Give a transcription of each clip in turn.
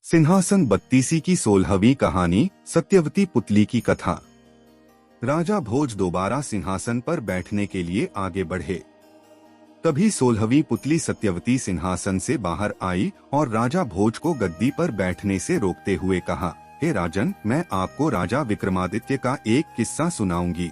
सिंहासन बत्तीसी की 16वीं कहानी, सत्यवती पुतली की कथा। राजा भोज दोबारा सिंहासन पर बैठने के लिए आगे बढ़े। तभी 16वीं पुतली सत्यवती सिंहासन से बाहर आई और राजा भोज को गद्दी पर बैठने से रोकते हुए कहा, हे राजन, मैं आपको राजा विक्रमादित्य का एक किस्सा सुनाऊंगी।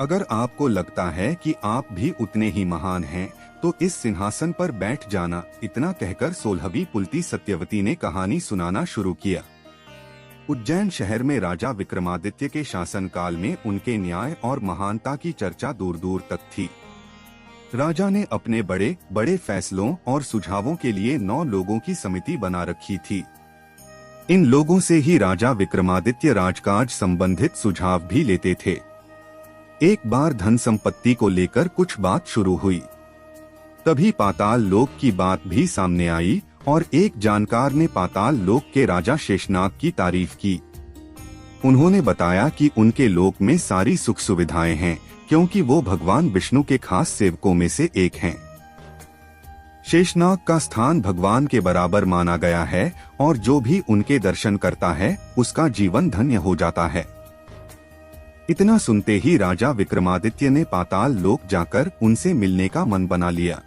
अगर आपको लगता है कि आप भी उतने ही महान हैं, तो इस सिंहासन पर बैठ जाना। इतना कहकर 16वीं पुतली सत्यवती ने कहानी सुनाना शुरू किया। उज्जैन शहर में राजा विक्रमादित्य के शासनकाल में उनके न्याय और महानता की चर्चा दूर दूर तक थी। राजा ने अपने बड़े बड़े फैसलों और सुझावों के लिए 9 लोगों की समिति बना रखी थी। इन लोगों से ही राजा विक्रमादित्य राजकाज संबंधित सुझाव भी लेते थे। एक बार धन संपत्ति को लेकर कुछ बात शुरू हुई। तभी पाताल लोक की बात भी सामने आई और एक जानकार ने पाताल लोक के राजा शेषनाग की तारीफ की। उन्होंने बताया कि उनके लोक में सारी सुख सुविधाएं हैं, क्योंकि वो भगवान विष्णु के खास सेवकों में से एक हैं। शेषनाग का स्थान भगवान के बराबर माना गया है और जो भी उनके दर्शन करता है उसका जीवन धन्य हो जाता है। इतना सुनते ही राजा विक्रमादित्य ने पाताल लोक जाकर उनसे मिलने का मन बना लिया।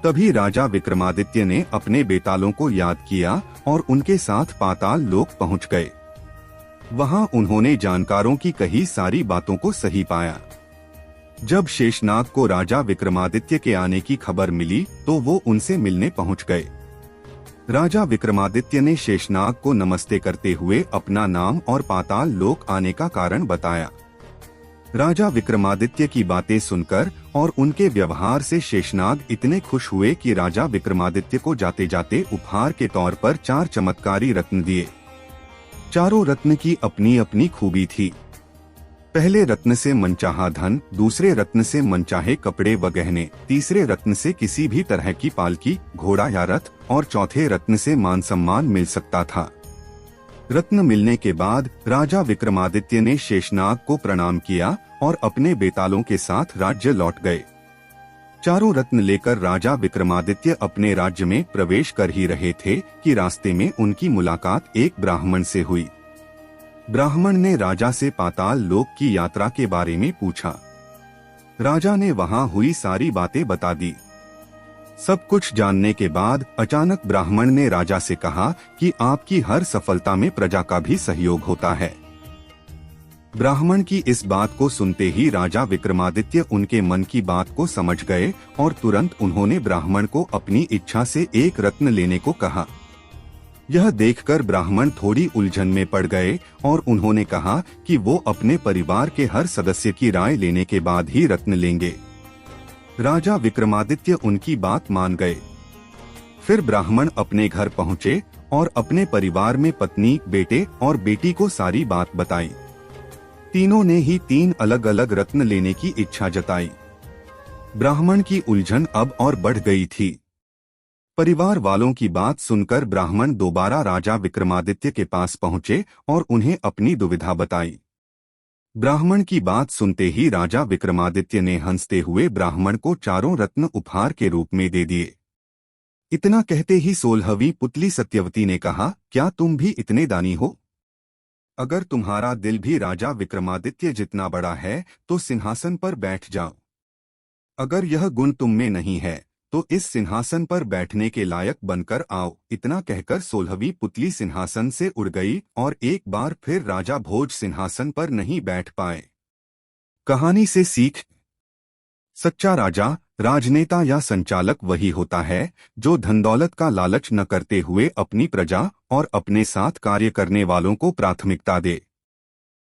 तभी राजा विक्रमादित्य ने अपने बेतालों को याद किया और उनके साथ पाताल लोक पहुंच गए। वहां उन्होंने जानकारों की कही सारी बातों को सही पाया। जब शेषनाग को राजा विक्रमादित्य के आने की खबर मिली तो वो उनसे मिलने पहुंच गए। राजा विक्रमादित्य ने शेषनाग को नमस्ते करते हुए अपना नाम और पाताल लोक आने का कारण बताया। राजा विक्रमादित्य की बातें सुनकर और उनके व्यवहार से शेषनाग इतने खुश हुए कि राजा विक्रमादित्य को जाते जाते उपहार के तौर पर 4 चमत्कारी रत्न दिए। चारों रत्न की अपनी अपनी खूबी थी। पहले रत्न से मनचाहा धन, दूसरे रत्न से मनचाहे कपड़े व गहने, तीसरे रत्न से किसी भी तरह की पालकी, घोड़ा या रथ और चौथे रत्न से मान सम्मान मिल सकता था। रत्न मिलने के बाद राजा विक्रमादित्य ने शेषनाग को प्रणाम किया और अपने बेतालों के साथ राज्य लौट गए। चारों रत्न लेकर राजा विक्रमादित्य अपने राज्य में प्रवेश कर ही रहे थे कि रास्ते में उनकी मुलाकात एक ब्राह्मण से हुई। ब्राह्मण ने राजा से पाताल लोक की यात्रा के बारे में पूछा। राजा ने वहां हुई सारी बातें बता दी। सब कुछ जानने के बाद अचानक ब्राह्मण ने राजा से कहा कि आपकी हर सफलता में प्रजा का भी सहयोग होता है। ब्राह्मण की इस बात को सुनते ही राजा विक्रमादित्य उनके मन की बात को समझ गए और तुरंत उन्होंने ब्राह्मण को अपनी इच्छा से एक रत्न लेने को कहा। यह देखकर ब्राह्मण थोड़ी उलझन में पड़ गए और उन्होंने कहा कि वो अपने परिवार के हर सदस्य की राय लेने के बाद ही रत्न लेंगे। राजा विक्रमादित्य उनकी बात मान गए। फिर ब्राह्मण अपने घर पहुंचे और अपने परिवार में पत्नी, बेटे और बेटी को सारी बात बताई। तीनों ने ही 3 अलग अलग रत्न लेने की इच्छा जताई। ब्राह्मण की उलझन अब और बढ़ गई थी। परिवार वालों की बात सुनकर ब्राह्मण दोबारा राजा विक्रमादित्य के पास पहुंचे और उन्हें अपनी दुविधा बताई। ब्राह्मण की बात सुनते ही राजा विक्रमादित्य ने हंसते हुए ब्राह्मण को 4 रत्न उपहार के रूप में दे दिए। इतना कहते ही 16वीं पुतली सत्यवती ने कहा, क्या तुम भी इतने दानी हो? अगर तुम्हारा दिल भी राजा विक्रमादित्य जितना बड़ा है तो सिंहासन पर बैठ जाओ। अगर यह गुण तुम में नहीं है तो इस सिंहासन पर बैठने के लायक बनकर आओ। इतना कहकर 16वीं पुतली सिंहासन से उड़ गई और एक बार फिर राजा भोज सिंहासन पर नहीं बैठ पाए। कहानी से सीख। सच्चा राजा, राजनेता या संचालक वही होता है जो धन दौलत का लालच न करते हुए अपनी प्रजा और अपने साथ कार्य करने वालों को प्राथमिकता दे।